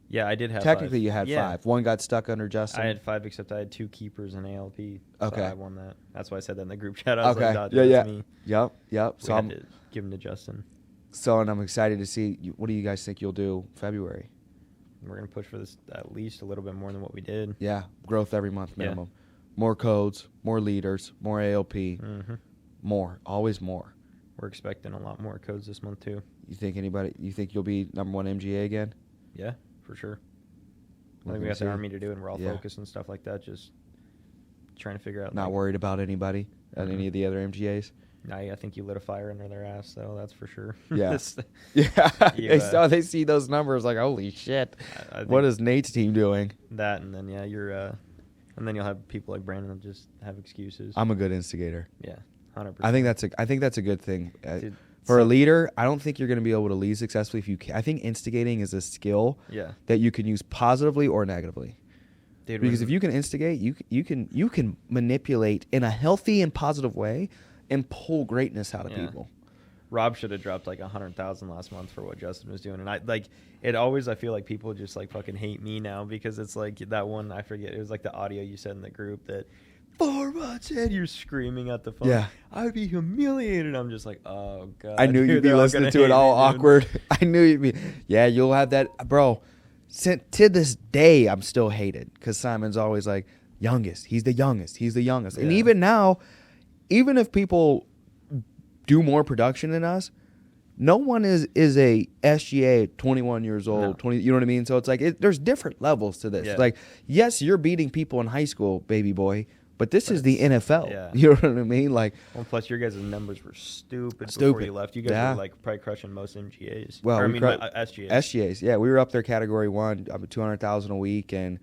Yeah, I did have Technically, 5. you had Yeah. 5. One got stuck under Justin. I had 5, except I had 2 keepers in ALP. Okay. So I won that. That's why I said that in the group chat. I was Okay. like, dude, Yeah. that's me. Yep. We So had to give him to Justin. and I'm excited to see, what do you guys think you'll do February? We're going to push for this at least a little bit more than what we did. Yeah, growth every month Yeah. minimum. More codes, more leaders, more ALP, Mm-hmm. more, always more. We're expecting a lot more codes this month, too. You think you'll be number 1 MGA again? Yeah, for sure. I We're think we gonna got the see. army to do it, and we're all Yeah. focused and stuff like that, just trying to figure out. Not like, worried about anybody at Mhm. any of the other MGAs? I think you lit a fire under their ass, though, that's for sure. Yeah. This- Yeah, You, they see those numbers like, holy shit, I think what is Nate's team doing? that, and then, yeah, and then you'll have people like Brandon that just have excuses. I'm a good instigator. Yeah, 100%. I think that's a good thing. Dude, For a some- leader, I don't think you're going to be able to lead successfully if you I think instigating is a skill Yeah. that you can use positively or negatively. Dude, Because when- if you can instigate, you can manipulate in a healthy and positive way and pull greatness out of Yeah. people. Rob should have dropped like 100,000 last month for what Justin was doing, and I feel like people just like fucking hate me now because it's like that one, I forget, it was like the audio you said in the group that 4 months in you're screaming at the phone. Yeah. I would be humiliated. I'm just like, oh god. I knew dude, you'd be they're all listening gonna to it hate all me, dude. awkward. I knew you'd be. Yeah, you'll have that, bro. to this day, I'm still hated because Simon's always like, youngest. He's the youngest. He's the youngest. And even now, even if people do more production than us, no one is a SGA 21 years old, No. 20. You know what I mean? So it's like there's different levels to this. Yeah. Like, yes, you're beating people in high school, baby boy, but this is the NFL. Yeah. You know what I mean? Like, Well, plus your guys' numbers were stupid before you left. You guys were like probably crushing most MGAs. Well, or, I we mean, SGAs. SGAs. Yeah, we were up there category 1, up at $200,000 a week and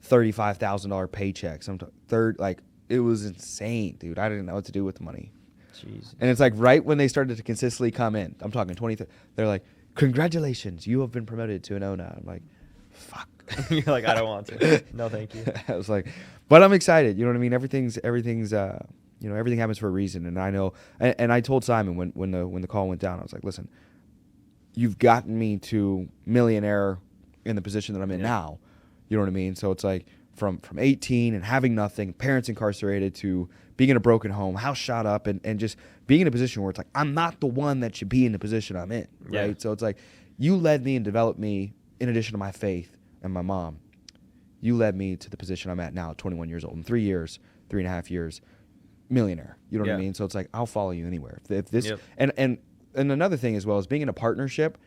$35,000 paychecks. It was insane, dude. I didn't know what to do with the money. Jeez. And it's like right when they started to consistently come in, I'm talking 20, they're like, congratulations, you have been promoted to an ONA. I'm like, fuck. You're like, I don't want to. No, thank you. I was like, but I'm excited. You know what I mean? Everything's everything happens for a reason. And I know, and I told Simon when the call went down, I was like, listen, you've gotten me to millionaire in the position that I'm in now. You know what I mean? So it's like from 18 and having nothing, parents incarcerated, to being in a broken home, house shot up, and just being in a position where it's like, I'm not the one that should be in the position I'm in, right? Yeah. So it's like, you led me and developed me, in addition to my faith and my mom, you led me to the position I'm at now at 21 years old. In 3.5 years, millionaire. You know what I mean? So it's like, I'll follow you anywhere. If this, and another thing as well is being in a partnership,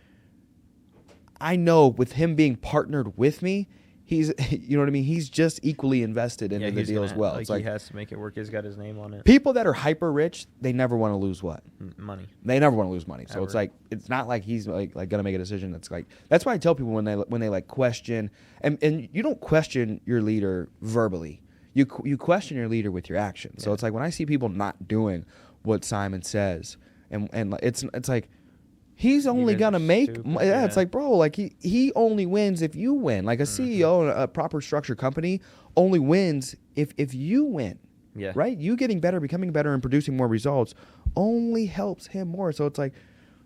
I know with him being partnered with me, he's, you know what I mean? He's just equally invested into the deal as well. Like, it's like he has to make it work. He's got his name on it. People that are hyper rich, they never want to lose what? Money. They never want to lose money. So Ever. it's like, it's not like he's like gonna make a decision that's like, that's why I tell people when they like question, and you don't question your leader verbally. You question your leader with your actions. So it's like when I see people not doing what Simon says, and it's like, he's only gonna make it's like, bro, like he only wins if you win. Like a CEO in a proper structured company only wins if you win. Yeah. Right? You getting better, becoming better, and producing more results only helps him more. So it's like,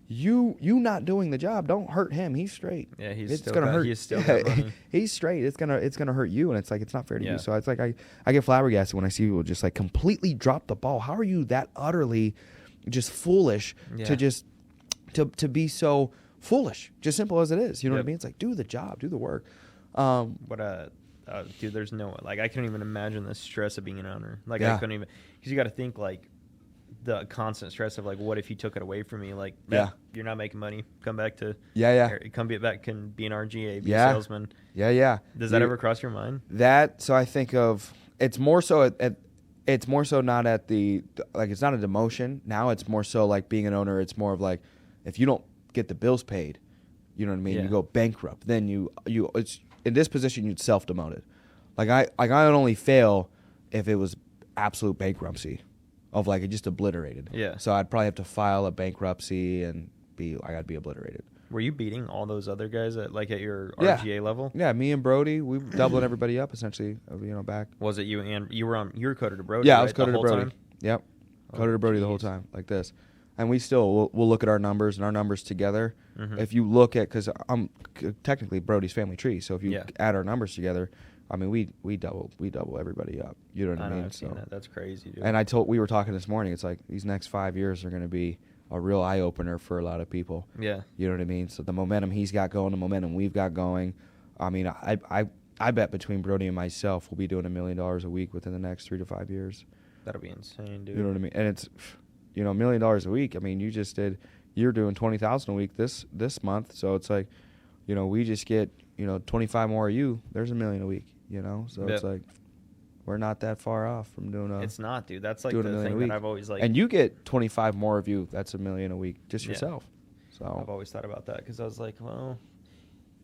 you not doing the job don't hurt him. He's straight. Yeah, He's still got money. He's straight. It's gonna hurt you, and it's like, it's not fair to you. So it's like I get flabbergasted when I see people just like completely drop the ball. How are you that utterly just foolish to just to be so foolish? Just simple as it is. You know what I mean? It's like, do the job, do the work. Dude, there's no, like, I couldn't even imagine the stress of being an owner. Like, I couldn't even, because you got to think, like, the constant stress of, like, what if you took it away from me? Like, you're not making money. Come back to come back, can be an RGA, be a salesman. Does that ever cross your mind? So I think of, it's more so it's more so not at the, like, it's not a demotion. Now it's more so like being an owner. It's more of like, if you don't get the bills paid, you know what I mean? You go bankrupt. Then it's in this position, you'd self-demoted. Like I would only fail if it was absolute bankruptcy of like it just obliterated. Yeah. So I'd probably have to file a bankruptcy and I'd be obliterated. Were you beating all those other guys at your RGA level? Yeah, me and Brody, we were doubling everybody up essentially. Back. Was it you and you were coded to Brody? Yeah, right? I was coded to Brody. Time? Yep, coded to Brody the whole time like this. And we still we'll look at our numbers and our numbers together. If you look at, because I'm technically Brody's family tree, so if you add our numbers together, I mean we double everybody up. You know what I mean? I've seen that. That's crazy, dude. And we were talking this morning. It's like these next 5 years are going to be a real eye opener for a lot of people. Yeah. You know what I mean? So the momentum he's got going, the momentum we've got going. I mean, I bet between Brody and myself, we'll be doing $1 million a week within the next 3 to 5 years. That'll be insane, dude. You know what I mean? And it's, $1 million a week. I mean, you're doing 20,000 a week this month. So it's like, we just get, 25 more of you. There's $1 million a week, So it's like, we're not that far off from doing It's not, dude. That's like the thing that I've always like. And you get 25 more of you. That's $1 million a week, just yourself. So I've always thought about that because I was like, well,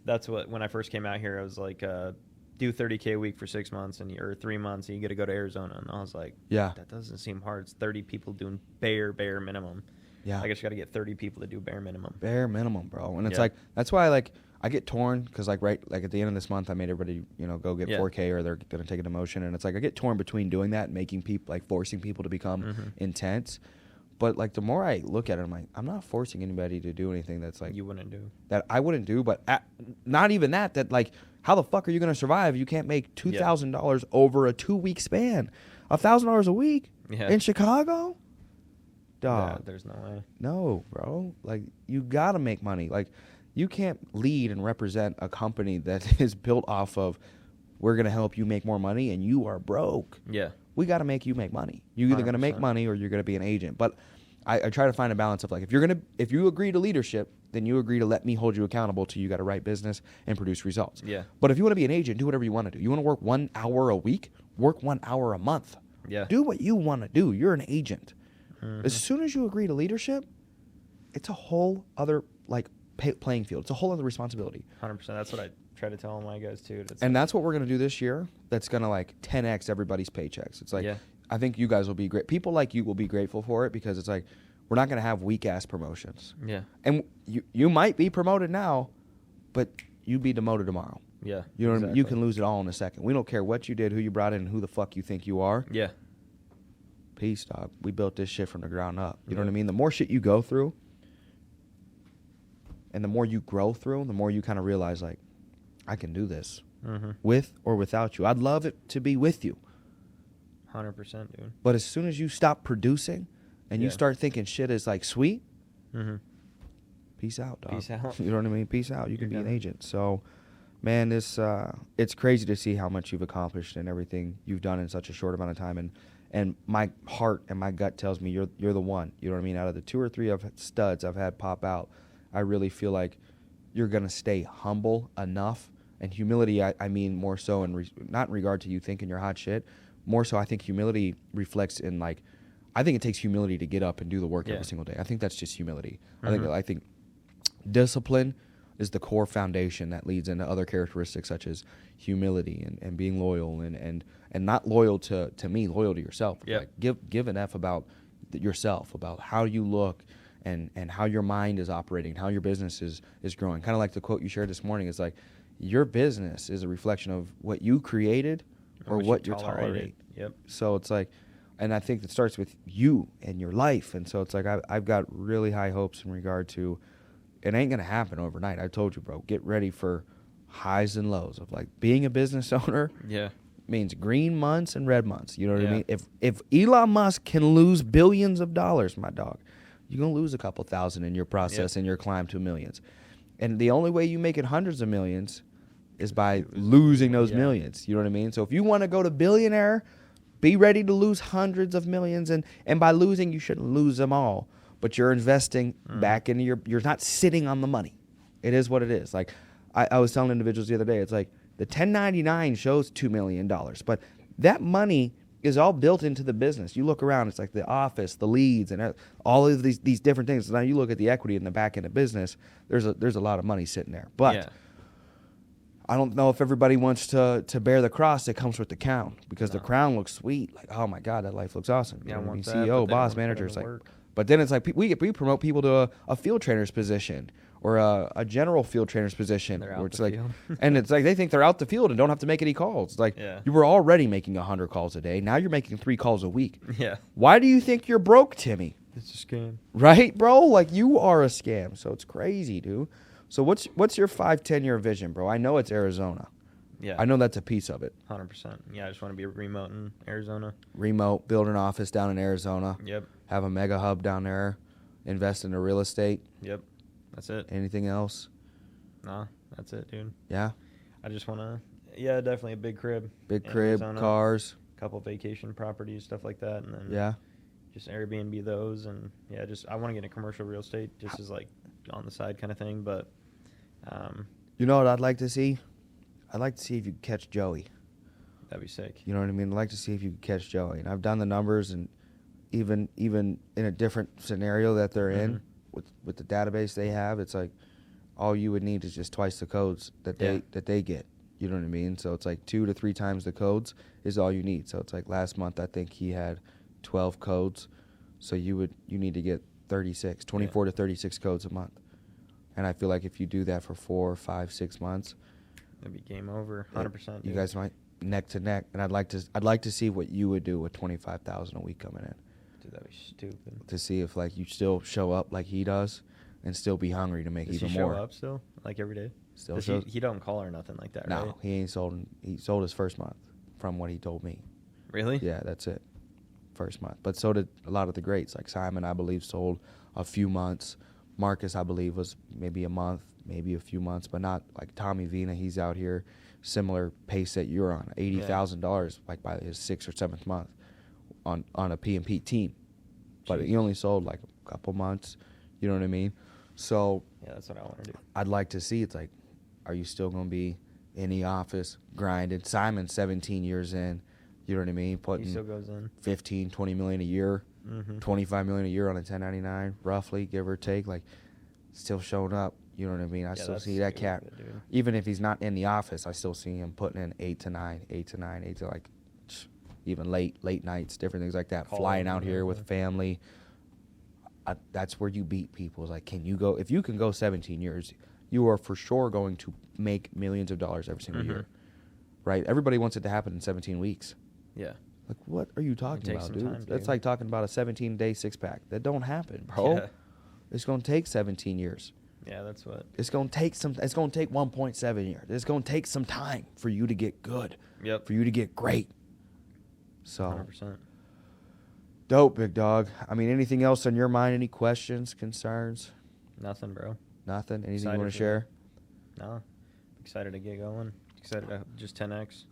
that's what, when I first came out here, I was like, do 30K a week for 6 months or 3 months, and you get to go to Arizona. And I was like, that doesn't seem hard. It's 30 people doing bare minimum. Yeah, I guess you got to get 30 people to do bare minimum. Bare minimum, bro. And it's like, that's why I get torn because at the end of this month I made everybody go get 4K or they're gonna take a demotion, and it's like I get torn between doing that and making people forcing people to become intense. But the more I look at it, I'm like, I'm not forcing anybody to do anything that's like you wouldn't do, that I wouldn't do. But not even that how the fuck are you gonna survive? You can't make $2,000 over a 2-week span, $1,000 a week in Chicago. Dog, there's no way. No, bro. You gotta make money. You can't lead and represent a company that is built off of, we're going to help you make more money, and you are broke. Yeah. We got to make you make money. You're either going to make 100%. money or you're going to be an agent. But I try to find a balance of, like, if you agree to leadership, then you agree to let me hold you accountable till you got to write business and produce results. Yeah. But if you want to be an agent, do whatever you want to do. You want to work 1 hour a week? Work 1 hour a month. Yeah. Do what you want to do. You're an agent. As soon as you agree to leadership, it's a whole other, like, playing field. It's a whole other responsibility. 100%. That's what I try to tell all my guys too. And that's what we're going to do this year. That's going to, like, 10x everybody's paychecks. It's like, Yeah. I think you guys will be great. People like you will be grateful for it, because it's like, we're not going to have weak-ass promotions. Yeah. And you might be promoted now, but you be demoted tomorrow. Yeah. You know what I mean? You exactly. can lose it all in a second. We don't care what you did, who you brought in, and who the fuck you think you are. Yeah. Peace, dog. We built this shit from the ground up. You know Yeah. what I mean? The more shit you go through, and the more you grow through, the more you kind of realize, like, I can do this with or without you. I'd love it to be with you. 100%, dude. But as soon as you stop producing and you Yeah. start thinking shit is, like, sweet, Mm-hmm. peace out, dog. Peace out. You know what I mean? Peace out. You can You're be an done. agent. So, man, it's crazy to see how much you've accomplished and everything you've done in such a short amount of time. And my heart and my gut tells me you're the one. You know what I mean? Out of the 2 or 3 studs I've had pop out, I really feel like you're gonna stay humble enough. And humility, I mean more so not in regard to you thinking you're hot shit. More so, I think humility reflects in, like, I think it takes humility to get up and do the work Yeah. every single day. I think that's just humility. Mhm. I think discipline is the core foundation that leads into other characteristics such as humility and being loyal and not loyal to me, loyal to yourself. Yeah. Like, give an F about yourself, about how you look and how your mind is operating, how your business is growing. Kind of like the quote you shared this morning. It's like, your business is a reflection of what you created or what you're tolerating. Yep. So it's like, and I think it starts with you and your life. And so it's like, I've got really high hopes in regard to, it ain't going to happen overnight. I told you, bro, get ready for highs and lows of, like, being a business owner Yeah. means green months and red months. You know what I Yeah. mean? If Elon Musk can lose billions of dollars, my dog, you're going to lose a couple thousand in your process and your climb to millions. And the only way you make it hundreds of millions is by losing those millions. You know what I mean? So if you want to go to billionaire, be ready to lose hundreds of millions. And by losing, you shouldn't lose them all. But you're investing back into you're not sitting on the money. It is what it is. Like, I was telling individuals the other day, it's like the 1099 shows $2 million. But that money is all built into the business. You look around, it's like the office, the leads, and all of these different things. So now you look at the equity in the back end of business, there's a lot of money sitting there. But Yeah. I don't know if everybody wants to bear the cross that comes with the crown, because the No. crown looks sweet. Like, oh my God, that life looks awesome. You Yeah, know what I mean? want that, CEO, but they boss, don't manager. put It's in like, the work. but then it's like we promote people to a field trainer's position or a general field trainer's position. They're Where out it's the like, field. and it's like they think they're out the field and don't have to make any calls. It's like, Yeah. you were already making 100 calls a day. Now you're making 3 calls a week. Yeah. Why do you think you're broke, Timmy? It's a scam. Right, bro? Like, you are a scam. So it's crazy, dude. So what's your 5-10 year vision, bro? I know it's Arizona. Yeah. I know that's a piece of it. 100%. Yeah, I just want to be remote in Arizona. Remote, build an office down in Arizona, Yep. have a mega hub down there, invest into real estate. Yep. That's it. Anything else? Nah, that's it, dude. Yeah? I just want to, yeah, definitely a big crib. Big in crib, Arizona, cars. couple vacation properties, stuff like that. And then Yeah? just Airbnb those. And yeah, just, I want to get into commercial real estate just as like on the side kind of thing. But, You know what I'd like to see? I'd like to see if you could catch Joey. that'd be sick. You know what I mean? I'd like to see if you could catch Joey. And I've done the numbers, and even in a different scenario that they're in, with the database they have, it's like all you would need is just twice the codes that they get. You know what I mean? So it's like 2 to 3 times the codes is all you need. So it's like last month I think he had 12 codes. So you need to get 24 to 36 codes a month. And I feel like if you do that for 4, 5, 6 months, That'd be game over. 100%. you dude. guys might neck to neck. And I'd like to see what you would do with 25,000 a week coming in, Dude, that'd be stupid. to see if like you still show up like he does and still be hungry to make Does even he more. show up still? Like every day? Still Does shows. he don't call or nothing like that, No, right? he ain't sold. He sold his first month, from what he told me. Really? Yeah, that's it. First month. But so did a lot of the greats. Like Simon, I believe, sold a few months. Marcus, I believe, was maybe a month. maybe a few months, but not like Tommy Vina. He's out here, similar pace that you're on, $80,000 like by his 6th or 7th month on a P&P team. But he only sold like a couple months. You know what I mean? So yeah, that's what I want to do. I'd like to see. It's like, are you still going to be in the office grinding? Simon's 17 years in. You know what I mean? Putting He still goes in 15, 20 million a year, 25 million a year on a 1099, roughly, give or take. Like, still showing up. You know what I mean? I still see that cat. Good, even if he's not in the office, I still see him putting in 8 to 9, like even late nights, different things like that. Flying out here with family. That's where you beat people. It's like, can you go? If you can go 17 years, you are for sure going to make millions of dollars every single year, right? Everybody wants it to happen in 17 weeks. Yeah. Like, what are you talking about, dude? Time, That's like talking about a 17-day six-pack. That don't happen, bro. Yeah. It's going to take 17 years. Yeah, that's what. It's going to take it's going to take 1.7 years. It's going to take some time for you to get good. Yep. For you to get great. So. 100%. Dope, big dog. I mean, anything else on your mind? Any questions, concerns? Nothing, bro. Nothing? Anything Excited you want to share? No. Excited to get going. Excited to just 10X.